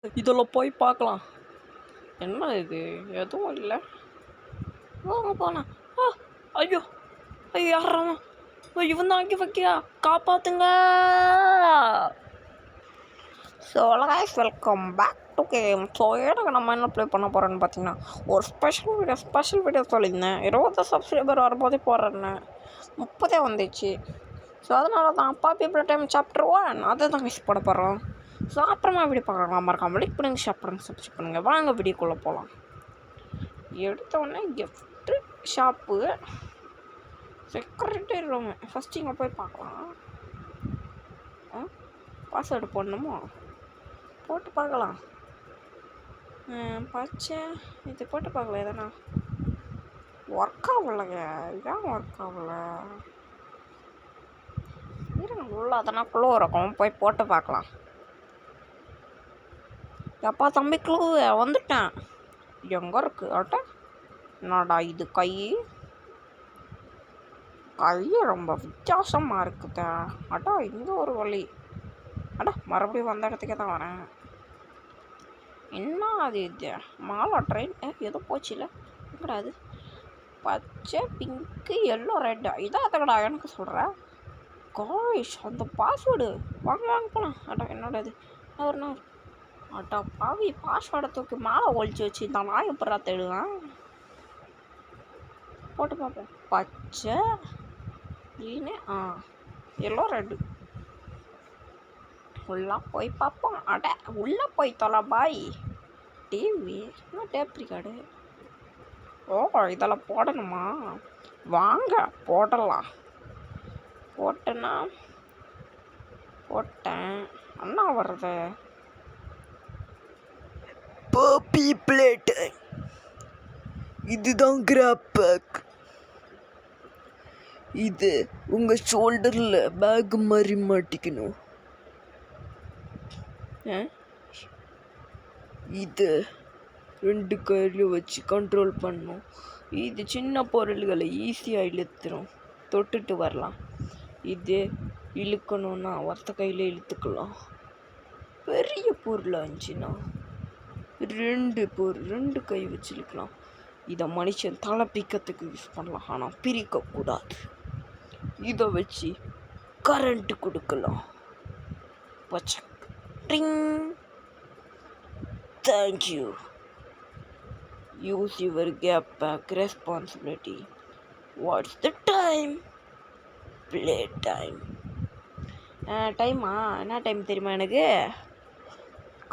இதில் போய் பார்க்கலாம். என்ன இது? எதுவும் இல்லை. வாங்க போகலாம். ஐயோ ஐயோ யாராமா? இவன் தான் அங்கே வைக்கியா? காப்பாற்றுங்க. So guys, welcome back to game. So எனக்கு நம்ம என்ன ப்ளே பண்ண போகிறோன்னு பார்த்தீங்கன்னா, ஒரு ஸ்பெஷல் வீடியோ சொல்லியிருந்தேன். 20 சப்ஸ்கிரைபர் வரும்போதே போடுறேன்னு 30 வந்துச்சு. ஸோ அதனால தான் பாப்பி ப்ளே டைம் சாப்டர் 1 அதை தான் மிஸ் பண்ண போகிறோம். ஸோ அப்புறமா வீடியோ பார்க்கலாம். மறக்காம லைக் பண்ணுங்கள், ஷேர் பண்ணுங்கள், சப்ஸ்கிரைப் பண்ணுங்கள். வாங்க வீடியோக்குள்ளே போகலாம். எடுத்தோடனே gift shop, security room. First இங்கே போய் பார்க்கலாம். பாஸ்வேர்டு போடணுமோ? போட்டு பார்க்கலாம். பச்சை இது போட்டு பார்க்கல. எதனா ஒர்க் ஆகலைங்க. ஏன் ஒர்க் ஆகலை? இருங்க, உள்ள அதனா குழு இருக்கும், போய் போட்டு பார்க்கலாம். எப்பா தம்பி குழு வந்துட்டேன். எங்கே இருக்கு ஆட்ட? என்னடா இது? கை ரொம்ப வித்தியாசமாக இருக்குதா? அடா இங்கே ஒரு வழி. அடா மறுபடியும் வந்த இடத்துக்கே தான் வரேன். என்ன அது? இது மாலா ட்ரெயின் ஏதோ போச்சுல. எங்கடா அது? பச்சை, பிங்க்கு, எல்லோ, ரெட்டு. இதான் அதுக்கடா எனக்கு சொல்கிறேன். காய்ஸ், அந்த பாஸ்வேர்டு வாங்க போகலாம். அடா என்னோட இது ஒரு நாள். அட்டா பாவி, பாஸ்வேர்டை தூக்கி மேலே ஒழிச்சு வச்சு தான் நான் எப்படா தேடுவேன். போட்டு பார்ப்போம். பச்சை, க்ரீனு, எல்லோ, ரெட்டு. உள்ளே போய் பார்ப்போம். அட உள்ளே போய் தொலை பாய். TV tape record. ஓ, இதெல்லாம் போடணுமா? வாங்க போடலாம். போட்டேன்னா போட்டேன். அண்ணா வருது. பாப்பி பிளேட். இதுதான் கிராப் பேக். இது உங்கள் ஷோல்டரில் பேக் மாதிரி மாட்டிக்கணும். இது 2 கையிலையும் வச்சு கண்ட்ரோல் பண்ணணும். இது சின்ன பொருள்களை ஈஸியாக இழுத்துரும், தொட்டுட்டு வரலாம். இது இழுக்கணுன்னா ஒத்த கையில் இழுத்துக்கலாம். பெரிய பொருளாக இருந்துச்சுன்னா 2 கை வச்சு இழுக்கலாம். இதை மனுஷன் தலை பிக்கிறதுக்கு யூஸ் பண்ணலாம், ஆனால் பிரிக்கக்கூடாது. இதை வச்சு கரண்ட்டு கொடுக்கலாம். வச்ச drink. Thank you. Use your gap pack responsibility. What's the time? Play time. டைமா என்ன டைம் தெரியுமா எனக்கு?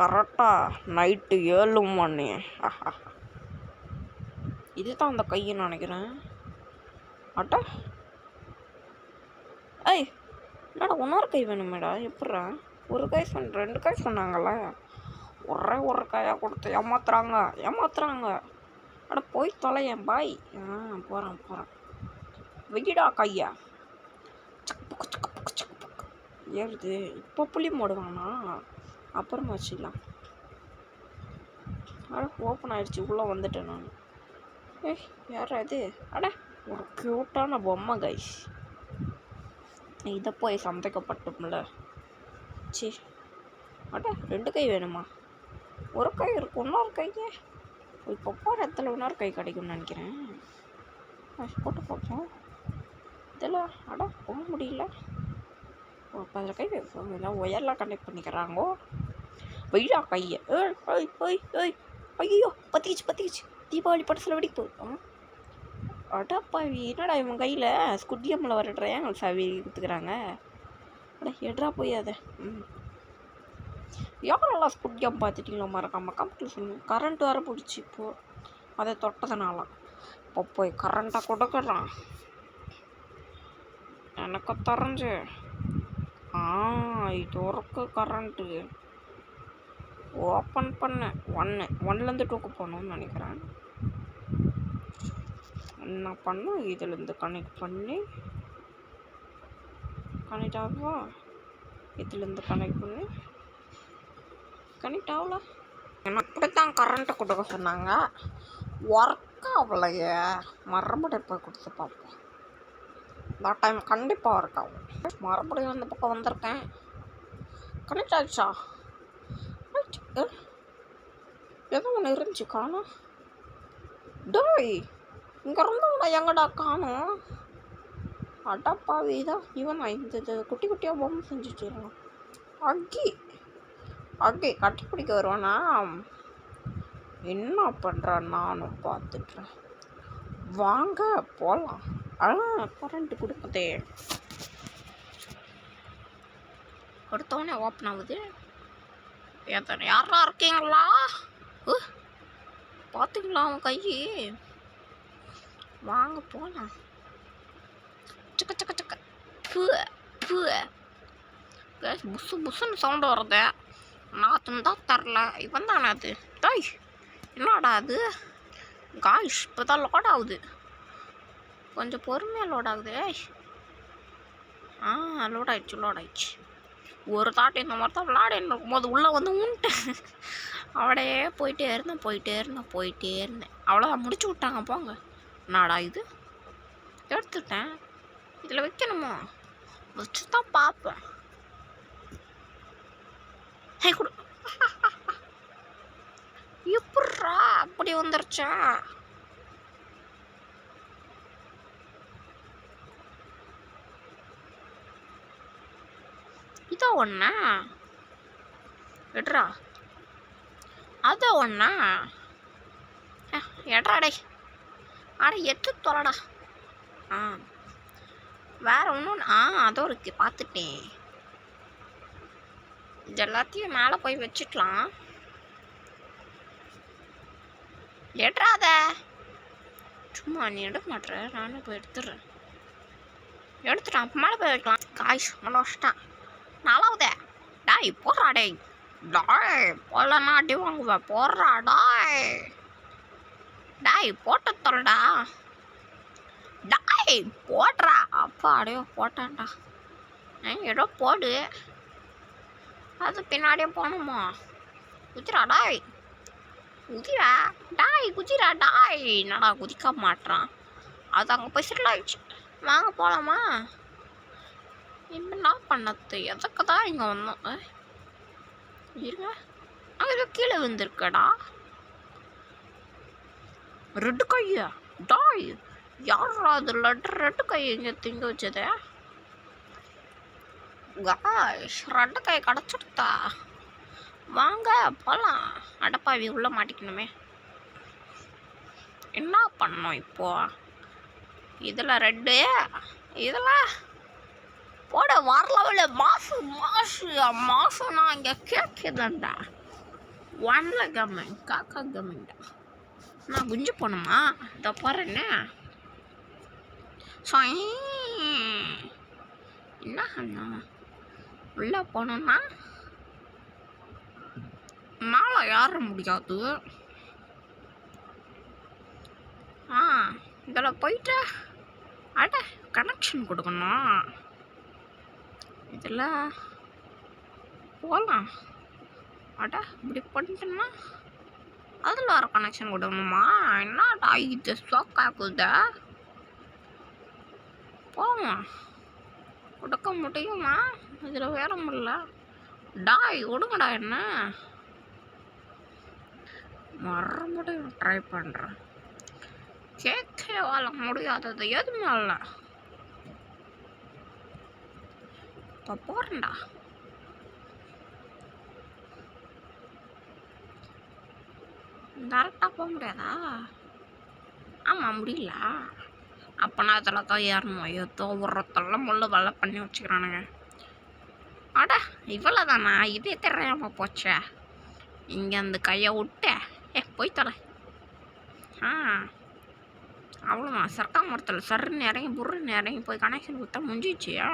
கரெக்டாக நைட்டு 7 மணி. இதுதான் அந்த கைன்னு நினைக்கிறேன். அட்டா ஐய், என்னடா இன்னொரு கை வேணுமேடா? எப்பட்றா? ஒரு கை 2 கை சொன்னாங்கல்ல. ஒரு கையாக கொடுத்து ஏமாத்துறாங்க. அட போய் தொலையன் பாய். போகிறேன். வெயிடா கையா. ஏறுது. இப்போ புளி போடுவானா? அப்புறமா வச்சுக்கலாம். அட ஓப்பன் ஆகிடுச்சு. உள்ளே வந்துட்டேன் நான். யாரா இது? அட ஒரு க்யூட்டான பொம்மை கைஸ். இதை போய் சந்தைக்கப்பட்டோம்ல. சி, அட 2 கை வேணுமா? ஒரு கை இருக்கும், இன்னொரு கைக்கு இப்போ போகிற இடத்துல இன்னொரு கை கிடைக்கும்னு நினைக்கிறேன். போட்டு பார்ப்போம். இதில் அட போக முடியல. 10 கை எல்லாம் ஒயர்லாம் கனெக்ட் பண்ணிக்கிறாங்கோ. வெயிடா கையை. ஐயோ பற்றிக்கிச்சு. தீபாவளி படத்தில் வெடிப்பு. அடப்பா, என்னடா இவன் கையில் ஸ்குட்டியம்மில் வர ட்ரையாங்கல் சாவி கொடுத்துக்கிறாங்க. அட எட்ரா போய் அதை. யாரெல்லாம் ஸ்குட்டியம் பார்த்துட்டிங்களோ மறக்காம கம்ப்ளீட் சொல்லுங்கள். கரண்ட் வர பிடிச்சி இப்போது அதை தொட்டதுனால. இப்போ போய் கரண்ட்டை கொடுக்குறான். எனக்கு தெரிஞ்சு இது ஒர்க்கு. கரண்ட்டு ஓப்பன் பண்ண 1லேருந்து 2க்கு போகணும்னு நினைக்கிறேன். என்ன பண்ண? இதுலேருந்து கனெக்ட் பண்ணி கனெக்ட் ஆகுவா. இதுலேருந்து கனெக்ட் பண்ணி கனெக்ட் ஆகல. எனக்கு தான் கரண்ட்டை கொடுக்க சொன்னாங்க. ஒர்க் ஆகலையே. மறுபடியும் போய் கொடுத்து பார்ப்போம். இந்த டைம் கண்டிப்பாக ஒர்க் ஆகும். மறுபடியும் அந்த பக்கம் வந்திருக்கேன். கனெக்ட் ஆகிடுச்சா? ஒன்று இருந்துச்சு காணும். டோய் இங்கே இருந்தவங்கள எங்கடா காணும்? அடப்பாவி தான் இவன் இந்த குட்டி குட்டியாக பொம்மை செஞ்சுட்டு இருக்கான். அக்கி அக்கி கட்டி பிடிக்க வருவானா? என்ன பண்ணுறான் நானும் பார்த்துட்றேன். வாங்க போகலாம். கரண்ட்டு கொடுக்குதே. கொடுத்தோடனே ஓப்பன் ஆகுது. யாரா இருக்கீங்களா? பார்த்துங்களா அவன் கை? வாங்க போகலாம். சக்க சக்க சக்க பூ பூ புசு புசுன்னு சவுண்டு வருது. நாத்துன்னு தான் தரல. இவன் தானே அது? டாய் என்னடா அது? காய்ஸ் இப்போ தான் லோட் ஆகுது. கொஞ்சம் பொறுமையாக லோட் ஆகுது. லோட் ஆயிடுச்சு. ஒரு தாட்டி இந்த மாதிரி தான் விளாடின்னு இருக்கும்போது உள்ளே வந்து உன்ட்டேன். அவடையே போயிட்டே இருந்தேன். அவ்வளோதான் முடிச்சு விட்டாங்க. போங்க. நாடா இது எடுத்துட்டேன். இதில் வைக்கணுமோ? வச்சு தான் பார்ப்பேன். கொடு. எப்பட்றா அப்படி வந்துருச்சா? இதோ ஒண்ணா எட்ரா, அதோ ஒண்ணா எட்ராடே. எட்டு தொலைடா. வேற ஒன்றும் அதோ இருக்கு பார்த்துட்டேன். இது எல்லாத்தையும் மேலே போய் வச்சுக்கலாம். எட்ராத சும்மா நீ எடுக்க மாட்டேற. நானே போய் எடுத்துட்டேன். அப்போ மேலே போய் வைக்கலாம். காய்ஸ் நல்லா வச்சிட்டான். நல்லாவுதே. டாய் போடுறா. டாய் போடலன்னா அடி வாங்குவேன். போடுறா டாய் போட்டு தொலைடா. டாய் போடுறா. அப்பா அடையோ போட்டான்டா. ஏதோ போடு. அது பின்னாடியே போகணுமா? குதிரா டாய். குதிரா டாய். என்னடா குதிக்க மாட்டான்? அது அங்கே போய் செட்டில் ஆயிடுச்சு. வாங்க போகலாமா? என்ன பண்ணது? எதுக்கு தான் இங்கே வந்தோம்? இருங்க, அங்கே ஏதோ கீழே விழுந்திருக்கடா. ரெட்டு கையா? டாய் யாரா அது? ரெட்டு கை இங்கே திங்க வச்சது? ரெண்டு கை கிடச்சிடுதா? வாங்க போகலாம். அடப்பாவி உள்ள மாட்டிக்கணுமே. என்ன பண்ணோம் இப்போ? இதில் ரெட்டு, இதில் போட வரல. மாசுனா இங்கே கேட்குதாண்டா. ஒன்ல கம்மிங் காக்கா கம்மிங்டா. நான் குஞ்சு போகணுமா? இதை போகிறேன்னு என்ன அண்ணா உள்ளே போனோம்னா மேலே ஏற முடியாது. இதில் போயிட்டு கனெக்ஷன் கொடுக்கணும். இதில் போகலாம். இப்படி பண்ணிட்டோம்னா அதில் வர கனெக்ஷன் கொடுக்கணுமா? என்னடா இது ஷாக்காகுதா? போங்க. கொடுக்க முடியுமா? இதில் வேற முடியல. டாய் விடுங்கடா. என்ன மறுபடியும் ட்ரை பண்ணுறேன். கேட்கவே வாழ முடியாதது எதுவுமே இல்லை. இப்போ போகிறேன்டா. டேரெக்டாக போக முடியாதா? ஆமாம் முடியல. அப்போனா அதில் தான் ஏறணும். ஏதோ உரத்தெல்லாம் முள்ள வெள்ளை பண்ணி வச்சுக்கிறானுங்க. இவ்வளோ தானா? இதே தெரியாமல் போச்சே. இங்கே அந்த கையை விட்டு போய் தொலை. அவ்வளோதான். சர்க்கா மரத்தில் சருன்னு இறங்கி புருன்னு இறங்கி போய் கனெக்ஷன் கொடுத்தா முடிஞ்சிச்சியா?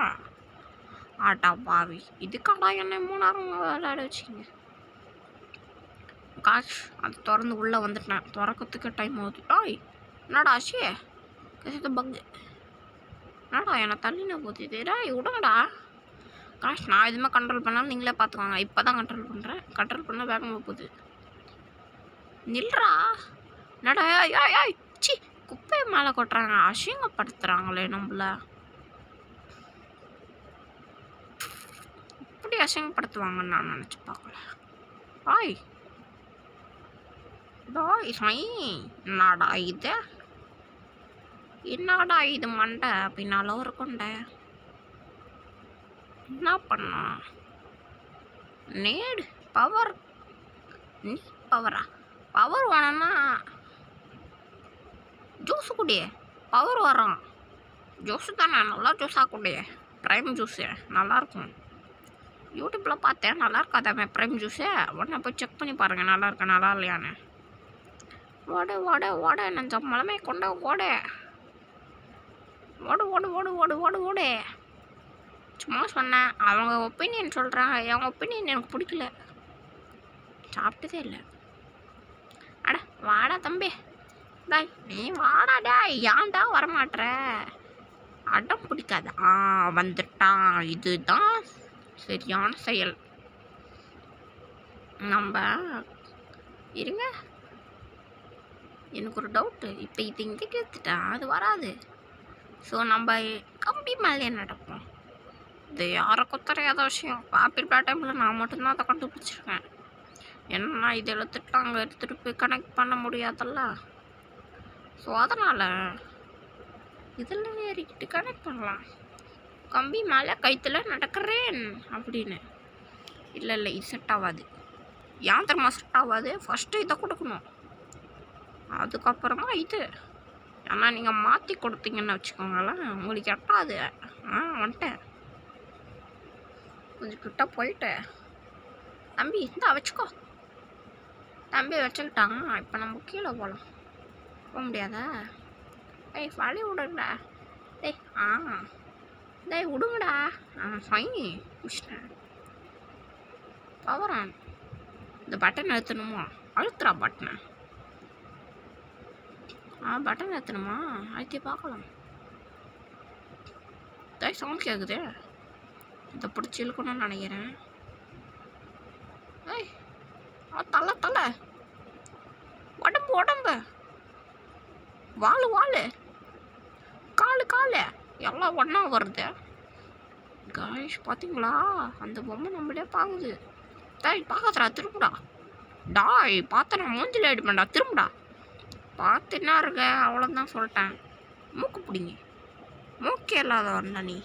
பாவி இதுக்காடா என்ன 3 நேரம் விளையாட வச்சிங்க. காஷ் அது திறந்து உள்ளே வந்துட்டேன். திறக்கிறதுக்கு டைம் ஆகுது. என்னடா ஆச்சு? பங்கு என்னடா என்னை தள்ளின போகுது. விடுங்கடா. காஷ் நான் எதுவுமே கண்ட்ரோல் பண்ணாலும் நீங்களே பார்த்துக்கோங்க. இப்போ தான் கண்ட்ரோல் பண்ணுறேன். கண்ட்ரோல் பண்ண வேகமாக போகுது. நில்றா. என்னடா சி குப்பையை மேலே கொட்டுறாங்க. அசிங்கப்படுத்துகிறாங்களே நம்மள. இப்படி அசிங்கப்படுத்துவாங்கன்னு நான் நினச்சி பார்க்கல. டாய் சை என்னடா இது? என்னடா இது மண்டை பின்னால ஒரு கொண்டை? என்ன பண்ணா? நேடு பவர். நீ பவரா? பவர் வேணும்னா ஜூஸு குடி, பவர் வரும். ஜூஸு தானே, நல்லா ஜூஸாக குடி. ப்ரைம் ஜூஸு நல்லாயிருக்கும். யூடியூப்பில் பார்த்தேன், நல்லா இருக்காதாமே ப்ரைம் ஜூஸு. உடனே போய் செக் பண்ணி பாருங்கள், நல்லா இருக்கா நல்லா இல்லையான்னு. ஓடு ஓடு ஓடு நெஞ்ச மலமே கொண்ட ஓடு. ஓடு ஓடு ஓடு ஓடு ஓடு ஓடு. சும்மா சொன்னேன், அவங்க ஒப்பீனியன் சொல்கிறாங்க. அவங்க ஒப்பீனியன் எனக்கு பிடிக்கல, சாப்பிட்டதே இல்லை. அட வாடா தம்பி, டாய் நீ வாடா டாய். ஏன்டா வரமாட்ற? அடம் பிடிக்காது. வந்துட்டான். இதுதான் சரியான செயல். நம்ம இருங்க, எனக்கு ஒரு டவுட்டு. இப்போ இது இங்கே கேட்டுட்டா அது வராது. ஸோ நம்ம கம்பி மேலே நடப்போம். இது யாருக்கும் தெரியாத விஷயம். ஆப்பிள் பிளா டைமில் நான் மட்டும்தான் அதை கண்டுபிடிச்சிருக்கேன். என்னன்னா இது எடுத்துட்டு அங்கே எடுத்துகிட்டு போய் கனெக்ட் பண்ண முடியாதல்ல. ஸோ அதனால் இதில் ஏறிக்கிட்டு கனெக்ட் பண்ணலாம். கம்பி மேலே கைத்தில் நடக்கிறேன் அப்படின்னு. இல்லை இல்லை, இது செட் ஆகாது. ஏன் தெரியுமா செட் ஆகாது? ஃபஸ்ட்டு இதை கொடுக்கணும், அதுக்கப்புறமா இது. ஏன்னா நீங்கள் மாற்றி கொடுத்தீங்கன்னு வச்சுக்கோங்களேன், உங்களுக்கு எட்டாது. வந்துட்டேன், கொஞ்சம் கிட்ட போயிட்டேன். தம்பி இந்தா வச்சுக்கோ. தம்பி வச்சுக்கிட்டான். இப்போ நம்ம கீழே போகலாம். போக முடியாதா? ஏய் வழி விடுங்கடா. டேய் டேய் விடுங்கடா. ஃபைன் முடிச்சிட்டேன். Power on. இந்த பட்டன் அழுத்தணுமா? அழுத்துறா பட்டனை. பட்டன் அழுத்தணுமா? அழுத்தி பார்க்கலாம். டேய் சவுண்ட் கேட்குது. இதை பிடிச்சி இழுக்கணும்னு நினைக்கிறேன். ஏய் தலை தலை, உடம்பு உடம்பு, வாழு வாழு, காலு காலு, எல்லாம் ஒன்றா வருது. காய்ஸ் பார்த்தீங்களா? அந்த பொம்மை நம்மளே பார்க்குது. டாய் பார்க்காதடா, திரும்புடா. டாய் பார்த்த நான் மூஞ்சில் அடிப்பேன்டா, திரும்புடா. பார்த்து என்ன இருக்க? அவ்வளோதான் சொல்லிட்டேன். மூக்கு பிடிங்க. மூக்கே இல்லாத வரல நீ.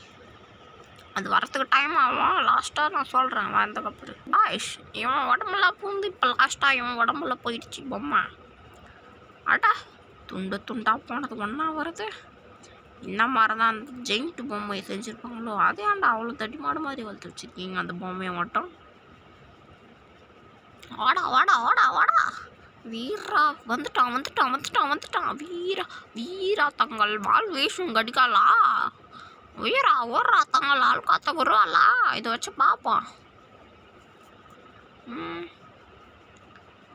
அது வரத்துக்கு டைம் ஆகும். லாஸ்ட்டாக நான் சொல்கிறேன் வந்ததுக்கப்புறம். டாய்ஷ் இவன் உடம்புலாம் பூந்து இப்போ லாஸ்ட்டாக இவன் உடம்புல போயிடுச்சு பொம்மை. அடா துண்டு துண்டாக போனது ஒன்றா வருது. இந்த மாதிரி தான் அந்த ஜெயிண்ட் பொம்மையை செஞ்சுருப்பாங்களோ, அதே ஆண்டா அவ்வளோ தடிமாடு மாதிரி வளர்த்து வச்சுருக்கீங்க அந்த பொம்மையை மட்டும். வாடா வாடா வாடா வாடா வீரா, வந்துட்டான் வந்துட்டான் வந்துட்டான் வந்துட்டான். வீரா வீரா தங்கள் வால் வீசும் கடிகாலா. வீரா ஓடுறா தங்கள் ஆள் காத்த வருவாளா. இதை வச்சு பார்ப்போம்.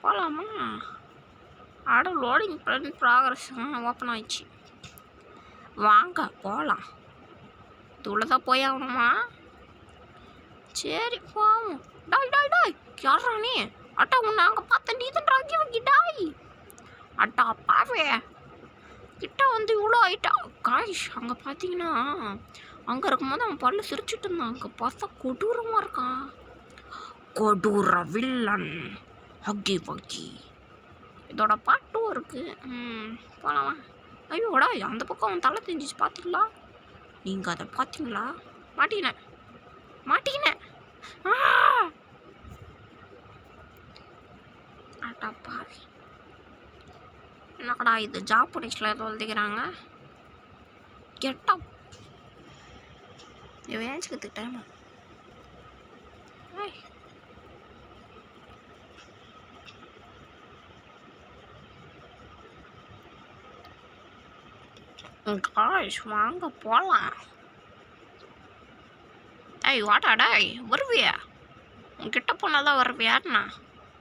போகலாமா? ஆட லோடிங் ப்ராக்ரஸ் ஓப்பன் ஆயிடுச்சு. வாங்க போகலாம். இதுள்ளதான் போய் ஆகணுமா? சரி போவோம். டாய் டாய் டாய், யாரா நீ? அட்டா உன்னை அங்கே பார்த்த நீ தான் ராக்கி வைக்கி டாய். அட்டா பாவே கிட்ட வந்து இவ்வளோ ஆயிட்டா. காய்ஷ் அங்கே பார்த்தீங்கன்னா, அங்கே இருக்கும்போது அவன் பல்லு சிரிச்சுட்டு இருந்தான். அங்கே பார்த்தா கொடூரமாக இருக்கான். கொடூர வில்லன் ஹக்கி பக்கி. இதோட பாட்டும் இருக்குது. போகலாமா? ஐயோடா அந்த பக்கம் அவன் தலை தெரிஞ்சிச்சு பார்த்தீங்களா? நீங்கள் அதை பார்த்தீங்களா? மாட்டிக்கினேன் மாட்டிக்கினேன். ஆட்டா பாவி, என்னடா இது ஜாப்பனீஸில் ஏதோ எழுதிக்கிறாங்க. கெட்டா இவன் ஏஞ்சிக்கிறதுக்கு காய்ஸ் வாங்க போகலாம். ஏய் வாடா டாய், வருவியா? உன்கிட்ட போனாதான் வருவியாண்ணா?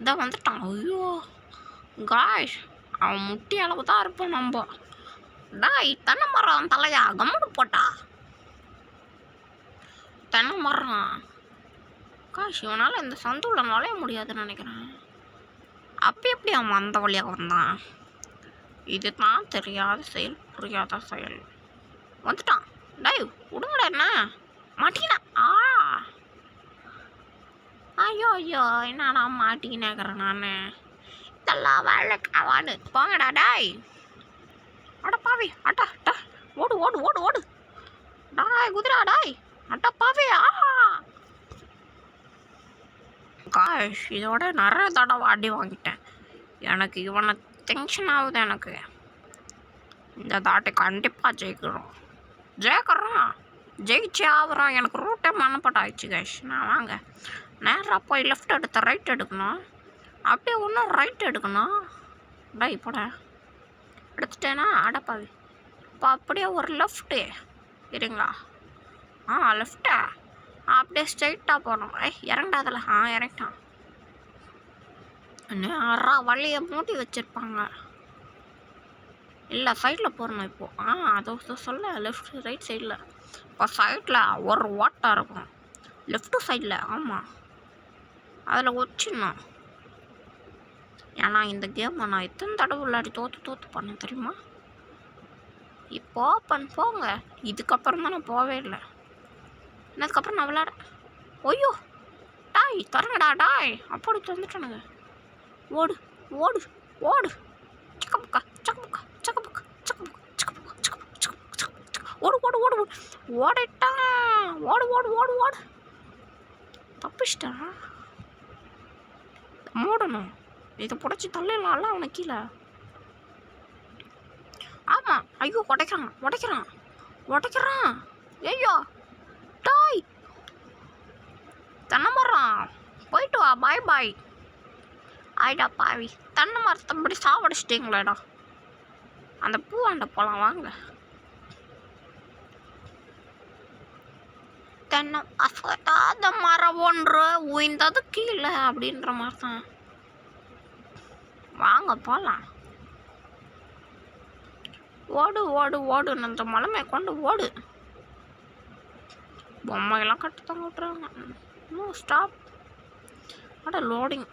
இதான் வந்துட்டான். ஐயோ காய்ஸ், அவன் முட்டி அளவு தான் இருப்பான் நம்ம. டாய் தென்னை மரம் தலையா கம்முடு போட்டா. தென்னை மரம் காய்ஸ், இவனால் இந்த சந்துள்ள நுழைய முடியாதுன்னு நினைக்கிறேன். அப்போ எப்படி அவன் அந்த வழியாக வந்தான்? இதுதான் தெரியாத செயல், புரியாத செயல். வந்துட்டான். டாய் விடுங்கடா. என்ன மாட்டிக்கினா? ஐயோ ஐயோ, என்னடா மாட்டிக்கினேக்கிறேன் நான். இதெல்லாம் வேலைக்காவான்னு போங்கடா டாய். அட பாவி அட்டா அட்டா ஓடு ஓடு ஓடு ஓடு டாய் குதிரா டாய் அட்டா பாவி. காஷ் இதோட நிறைய தடவை அடி வாங்கிட்டேன். எனக்கு இவனை டென்ஷன் ஆகுது. எனக்கு இந்த தாட்டை கண்டிப்பாக ஜெயிக்கிறோம் ஜெயிச்சே ஆகுறோம். எனக்கு ரூட்டே மனப்பட்ட ஆயிடுச்சு கேஷ். நான் வாங்க நேராக போய் லெஃப்ட் எடுத்த ரைட் எடுக்கணும், அப்படியே ஒன்றும் ரைட் எடுக்கணும். டை போட எடுத்துட்டேன்னா அடப்பாவி. இப்போ அப்படியே ஒரு லெஃப்ட்டு இருங்களா. லெஃப்ட்டா அப்படியே ஸ்ட்ரைட்டாக போகணும். இறங்காதில் இறங்கிட்டான். நேராக வழியை மூடி வச்சுருப்பாங்க. இல்லை சைடில் போகணும் இப்போது. அதை சொல்ல லெஃப்ட் ரைட் சைடில். இப்போ சைடில் ஒரு ஓட்டாக இருக்கும் லெஃப்ட்டு சைடில். ஆமாம் அதில் வச்சிடணும். ஏன்னா இந்த கேமை நான் எத்தனை தடவை விளையாடி தோற்று பண்ணேன் தெரியுமா. இப்போ போங்க. இதுக்கப்புறம் தான் நான் போவே இல்லை. அதுக்கப்புறம் நான் விளையாட ஐயோ டாய் தரங்கடா டாய். அப்படி தந்துட்டானுங்க. ஓடு ஓடு ஓடு சக்கமுக்கா சக்கமுக்கா சக்கமுக்கா சக்கமுக்கா சக்கமுக்கா சக்கமுக்கா ஓடு ஓடு ஓடு ஓடு ஓடிட்டான். ஓடு ஓடு ஓடு ஓடு தப்பிச்சிட்டான். மூடணும். இதை புடைச்சி தள்ளிடலாம்ல அவனை கீழே. ஆமாம் ஐயோ உடைக்கிறான். ஐயோ டாய் தென்னை மரம் போயிட்டு வா. பாய் பாய். ஆயிடா பாவி தென்னை மரத்தை அப்படி சாவடிச்சிட்டிங்களேடா. அந்த பூவாண்ட போகலாம் வாங்க. தென்னை அசத்தாத மரம் ஒன்று உயிர்ந்தது கீழே அப்படின்ற மாதிரி தான். வாங்க போகலாம். ஓடு ஓடு ஓடு அந்த மலைமை கொண்டு ஓடு. பொம்மையெல்லாம் கட்டுத்தாங்க விட்டுறாங்க. ஸ்டாப். லோடிங்.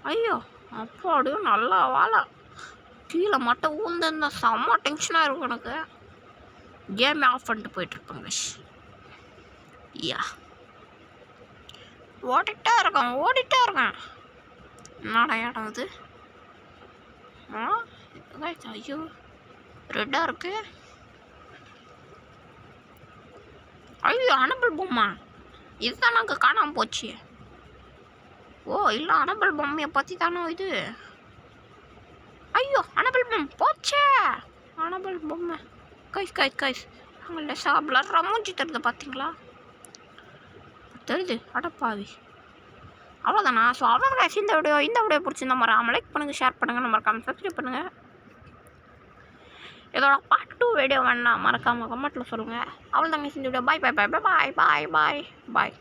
ஐயோ அப்பாடியும் நல்லா வாழை. கீழே மட்டும் ஊந்துருந்தா செம்ம டென்ஷனாக இருக்கும் எனக்கு. கேமே ஆஃப் பண்ணிட்டு போயிட்டுருப்பேங்க. ஓடிட்டே இருக்கேன். என்னடா இடம் இது? ஐயோ ரெட்டாக இருக்கு. ஐயோ அனபல் பொம்மை இதுதான் நாங்கள் காணாமல் போச்சு. இல்லை அனபல் பொம்மையை பற்றி தானோ இது. ஐயோ அனபல் பொம்மை போச்சே. அனபல் பொம்மை கைஸ் அவங்கள சாப்பிட்ற மூஞ்சி தருது பார்த்தீங்களா? தெரியுது அடப்பாவி. அவ்வளோதானா? ஸோ அவ்வளோதான் இந்த வீடியோ பிடிச்சிருந்தா மறக்காம லைக் பண்ணுங்கள், ஷேர் பண்ணுங்கள், மறக்காமல் சப்ஸ்கிரைப் பண்ணுங்கள். இதோட பார்ட் 2 வீடியோ வேணா மறக்காமல் கமெண்ட்டில் சொல்லுங்கள். அவ்வளோதாங்க இந்த வீடியோ. பாய் பாய் பாய் பாய் பாய் பாய் பாய்.